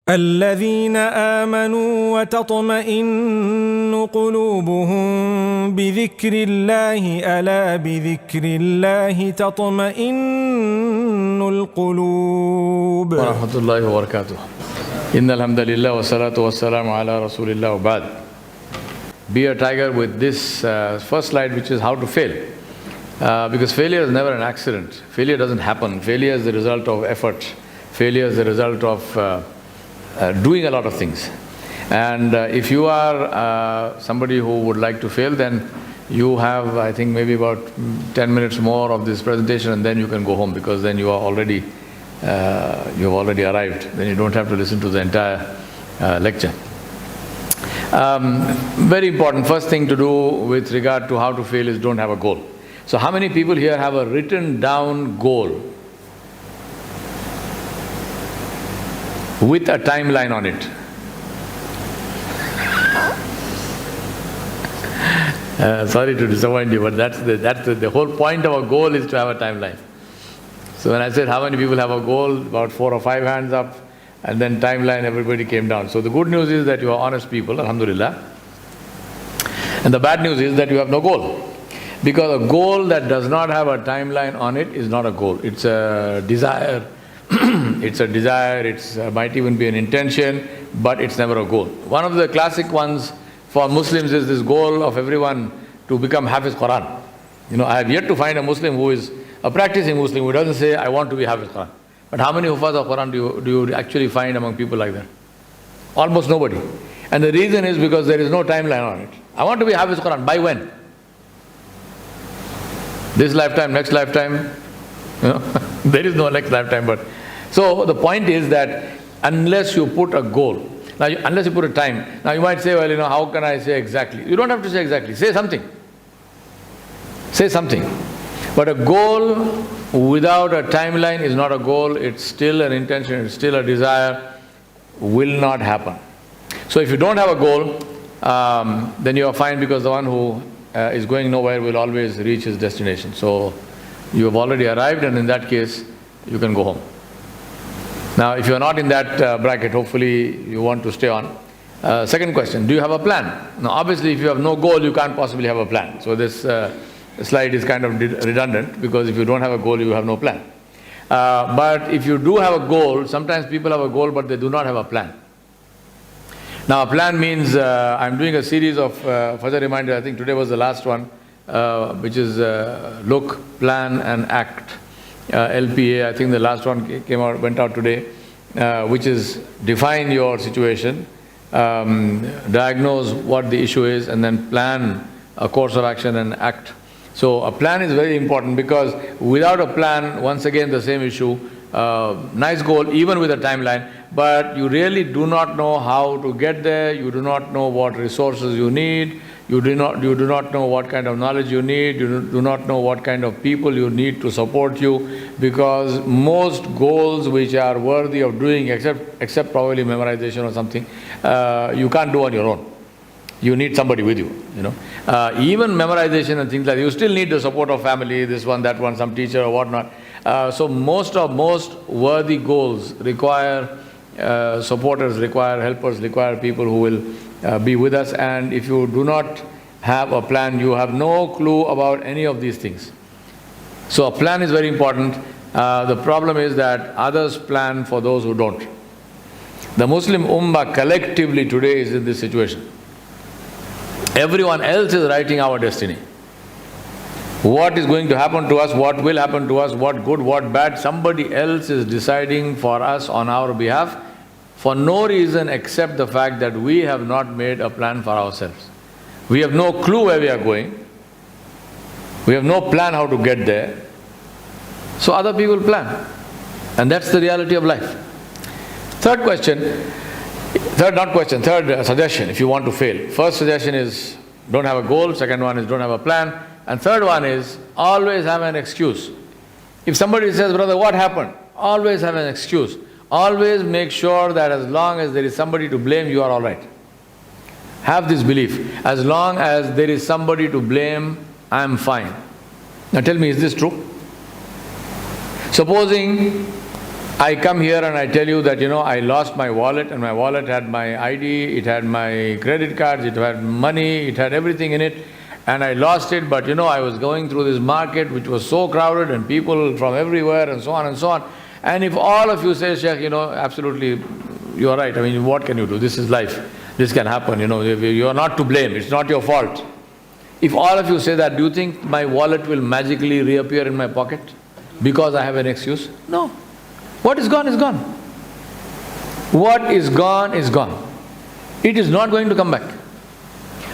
الذين آمنوا وتطمئن قلوبهم بذكر الله ألا بذكر الله تطمئن القلوب ورحمة الله وبركاته. إن الحمد لله والصلاة والسلام على رسول الله وبعد. Be a tiger with this first slide, which is how to fail. Because failure is never an accident. Failure doesn't happen. Failure is the result of effort. Failure is the result of doing a lot of things. And if you are somebody who would like to fail, then you have, I think, maybe about 10 minutes more of this presentation, and then you can go home, because then you are already, you have already arrived. Then you don't have to listen to the entire lecture. Very important, first thing to do with regard to how to fail is don't have a goal. So how many people here have a written down goal with a timeline on it? Sorry to disappoint you, but that's the whole point of a goal is to have a timeline. So when I said how many people have a goal, about 4 or 5 hands up, and then timeline, everybody came down. So the good news is that you are honest people, alhamdulillah. And the bad news is that you have no goal. Because a goal that does not have a timeline on it is not a goal. It's a desire. It's a desire, it might even be an intention, but it's never a goal. One of the classic ones for Muslims is this goal of everyone to become Hafiz Quran. You know, I have yet to find a Muslim who is a practicing Muslim who doesn't say, I want to be Hafiz Quran. But how many Hufaz of Quran do you actually find among people like that? Almost nobody. And the reason is because there is no timeline on it. I want to be Hafiz Quran. By when? This lifetime, next lifetime? You know, there is no next lifetime, but... So the point is that unless you put a goal, now unless you put a time, now you might say, well, you know, how can I say exactly? You don't have to say exactly. Say something. Say something. But a goal without a timeline is not a goal, it's still an intention, it's still a desire, will not happen. So if you don't have a goal, then you are fine, because the one who is going nowhere will always reach his destination. So you have already arrived, and in that case, you can go home. Now, if you are not in that bracket, hopefully you want to stay on. Second question, do you have a plan? Now, obviously, if you have no goal, you can't possibly have a plan. So this slide is kind of redundant, because if you don't have a goal, you have no plan. But if you do have a goal, sometimes people have a goal, but they do not have a plan. Now, a plan means, I'm doing a series of further reminders. I think today was the last one, which is look, plan and act. LPA, I think the last one went out today, which is define your situation, diagnose what the issue is, and then plan a course of action and act. So a plan is very important, because without a plan, once again the same issue, nice goal even with a timeline, but you really do not know how to get there, you do not know what resources you need, you do not know what kind of knowledge you need, you do not know what kind of people you need to support you, because most goals which are worthy of doing, except probably memorization or something, you can't do on your own. You need somebody with you, you know. Even memorization and things like that, you still need the support of family, this one, that one, some teacher or whatnot. So most worthy goals require supporters, require helpers, require people who will be with us. And if you do not have a plan, you have no clue about any of these things. So a plan is very important. The problem is that others plan for those who don't. The Muslim Ummah collectively today is in this situation. Everyone else is writing our destiny. What is going to happen to us, what will happen to us, what good, what bad, somebody else is deciding for us on our behalf, for no reason except the fact that we have not made a plan for ourselves. We have no clue where we are going. We have no plan how to get there. So other people plan. And that's the reality of life. Third suggestion if you want to fail. First suggestion is don't have a goal. Second one is don't have a plan. And third one is always have an excuse. If somebody says, brother, what happened? Always have an excuse. Always make sure that as long as there is somebody to blame, you are all right. Have this belief. As long as there is somebody to blame, I am fine. Now tell me, is this true? Supposing I come here and I tell you that, I lost my wallet, and my wallet had my ID, it had my credit cards, it had money, it had everything in it, and I lost it, but I was going through this market which was so crowded and people from everywhere and so on and so on. And if all of you say, Sheikh, absolutely, you are right. I mean, what can you do? This is life. This can happen, you are not to blame. It's not your fault. If all of you say that, do you think my wallet will magically reappear in my pocket because I have an excuse? No. What is gone is gone. What is gone is gone. It is not going to come back.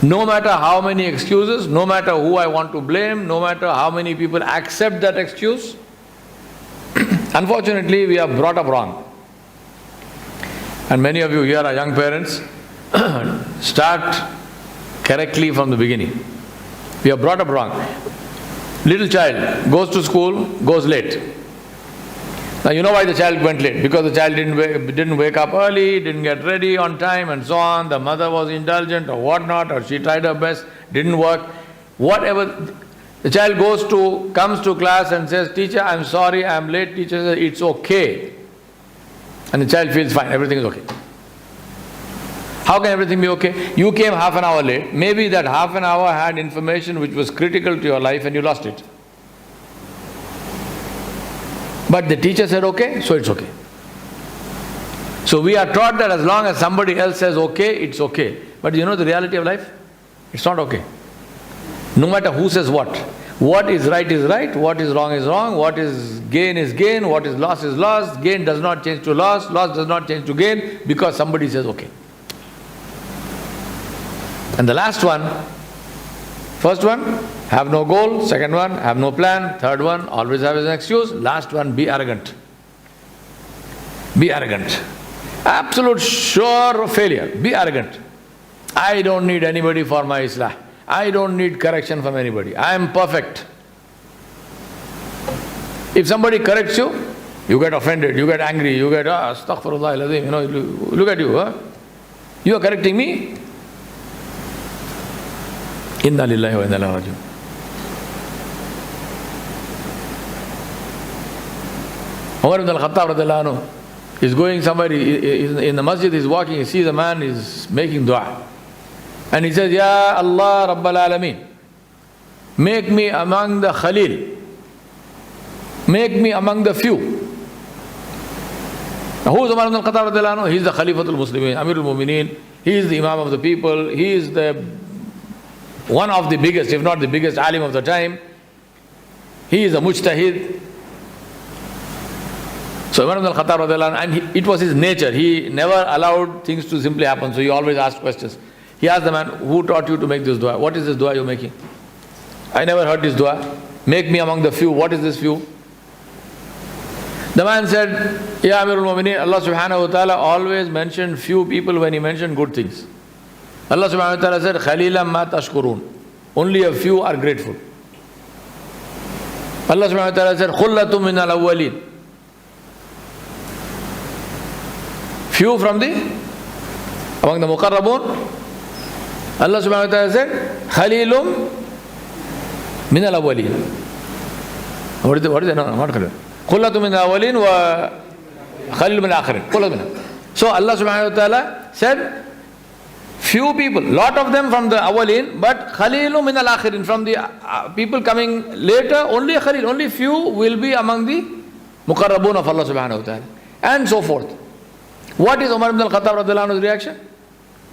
No matter how many excuses, no matter who I want to blame, no matter how many people accept that excuse, unfortunately we are brought up wrong. And many of you here are young parents. Start correctly from the beginning. We are brought up wrong. Little child goes to school, goes late. Now you know why the child went late? Because the child didn't wake up early, didn't get ready on time and so on. The mother was indulgent or whatnot, or she tried her best, didn't work. Whatever. The child comes to class and says, Teacher, I'm sorry, I'm late. Teacher says, it's okay. And the child feels fine, everything is okay. How can everything be okay? You came half an hour late. Maybe that half an hour had information which was critical to your life and you lost it. But the teacher said okay, so it's okay. So we are taught that as long as somebody else says okay, it's okay. But you know the reality of life? It's not okay. No matter who says what. What is right, what is wrong, what is gain, what is loss. Gain does not change to loss does not change to gain because somebody says okay. And the last one, first one, have no goal. Second one, have no plan. Third one, always have an excuse. Last one, be arrogant. Be arrogant. Absolute sure failure. Be arrogant. I don't need anybody for my Islah. I don't need correction from anybody. I am perfect. If somebody corrects you, you get offended, you get angry, you get, astaghfirullah alazim, look at you, huh? You are correcting me? Inna lillahi wa inna ilaihi raji'un. Umar ibn al-Khattab radiallahu anhu is going somewhere, in the masjid, he's walking, he sees a man is making dua. And he says, Ya Allah Rabbal Alameen, make me among the Khalil, make me among the few. Now who is Umar ibn al-Khattab radiallahu anhu? He is the Khalifatul Muslimin, Amirul Mu'mineen, he is the Imam of the people, he is one of the biggest, if not the biggest alim of the time. He is a mujtahid. So Umar ibn al-Khattab radiallahu anhu, and it was his nature. He never allowed things to simply happen. So he always asked questions. He asked the man, who taught you to make this dua? What is this dua you're making? I never heard this dua. Make me among the few. What is this few? The man said, Ya Amirul Mu'mineen, Allah subhanahu wa ta'ala always mentioned few people when He mentioned good things. Allah subhanahu wa ta'ala said, Khalilam ma tashkurun. Only a few are grateful. Allah subhanahu wa ta'ala said, Khullatum min al-awwalin. Few from among the muqarrabun. Allah subhanahu wa ta'ala said, Khalilum min al-awwalin. What is it? No, not Khalil. Khullatum min al-awwalin wa Khalil min al-akhirin. So Allah subhanahu wa ta'ala said, few people, lot of them from the awwalin, but Khalilum min al-akhirin, from the people coming later, only Khalil, only few will be among the muqarrabun of Allah subhanahu wa ta'ala. And so forth. What is Umar ibn al-Khattab radiallahu anhu's reaction?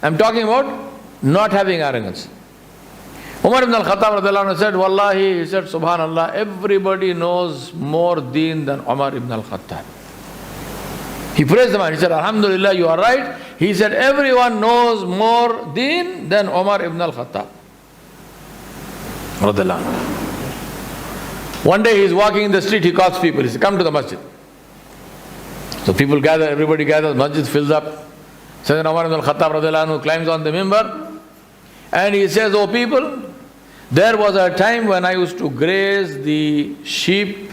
I'm talking about not having arrogance. Umar ibn al-Khattab radiallahu anhu said, Wallahi, he said, Subhanallah, everybody knows more deen than Umar ibn al-Khattab. He praised the man. He said, Alhamdulillah, you are right. He said, everyone knows more deen than Umar ibn al-Khattab. One day he is walking in the street, he calls people. He said, come to the masjid. So people gather, everybody gathers, masjid fills up. Sayyidina Umar ibn al-Khattab radiallahu anhu climbs on the mimbar and he says, oh people, there was a time when I used to graze the sheep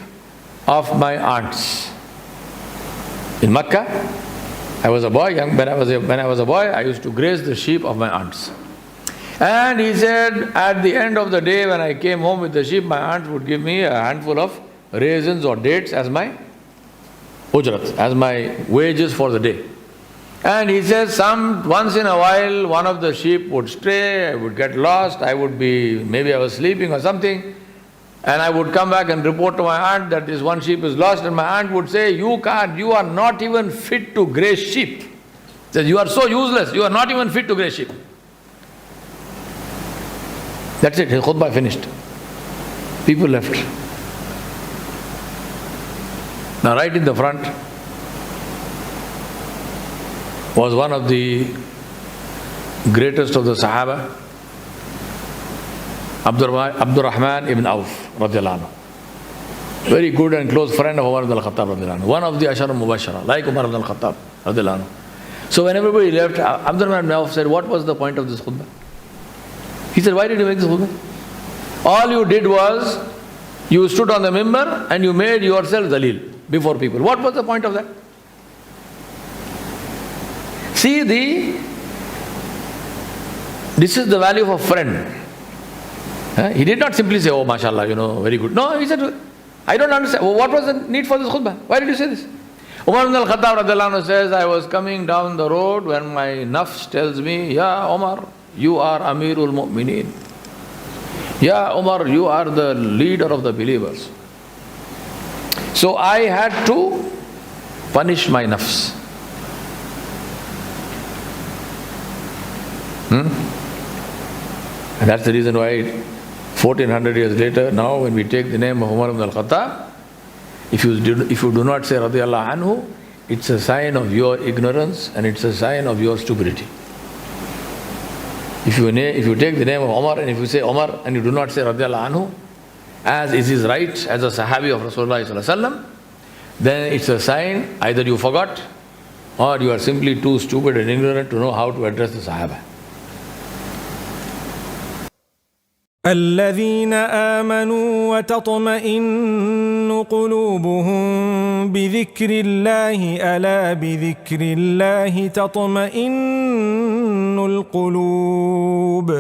of my aunts. In Makkah, I was a boy, when I was a boy, I used to graze the sheep of my aunts. And he said, at the end of the day when I came home with the sheep, my aunt would give me a handful of raisins or dates as my ujrat, as my wages for the day. And he says, once in a while, one of the sheep would stray, I would get lost, maybe I was sleeping or something, and I would come back and report to my aunt that this one sheep is lost, and my aunt would say, you are not even fit to graze sheep. Says, you are so useless, you are not even fit to graze sheep. That's it, his khutbah finished. People left. Now right in the front was one of the greatest of the Sahaba, Abdurrahman ibn Auf radiallahu anhu. Very good and close friend of Umar ibn al-Khattab radiallahu anhu. One of the Ashar Mubashara, like Umar ibn al-Khattab radiallahu anhu. So when everybody left, Abdurrahman ibn Auf said, what was the point of this khutbah? He said, why did you make this khutbah? All you did was, you stood on the mimbar and you made yourself dalil before people. What was the point of that? See, this is the value of a friend. He did not simply say, oh, mashallah, very good. No, he said, I don't understand. What was the need for this khutbah? Why did you say this? Umar ibn al-Khattab radiallahu anhu says, I was coming down the road when my nafs tells me, Ya Umar, you are Amirul Mu'mineen. Ya Umar, you are the leader of the believers. So I had to punish my nafs. And that's the reason why 1400 years later, now when we take the name of Umar ibn al-Khattab, if you do not say radiyallahu anhu, it's a sign of your ignorance and it's a sign of your stupidity. If you take the name of Umar and if you say Umar and you do not say radiyallahu anhu, as is his right as a Sahabi of Rasulullah sallallahu alaihi wasallam, then it's a sign either you forgot or you are simply too stupid and ignorant to know how to address the Sahaba. الذين آمنوا وتطمئن قلوبهم بذكر الله ألا بذكر الله تطمئن القلوب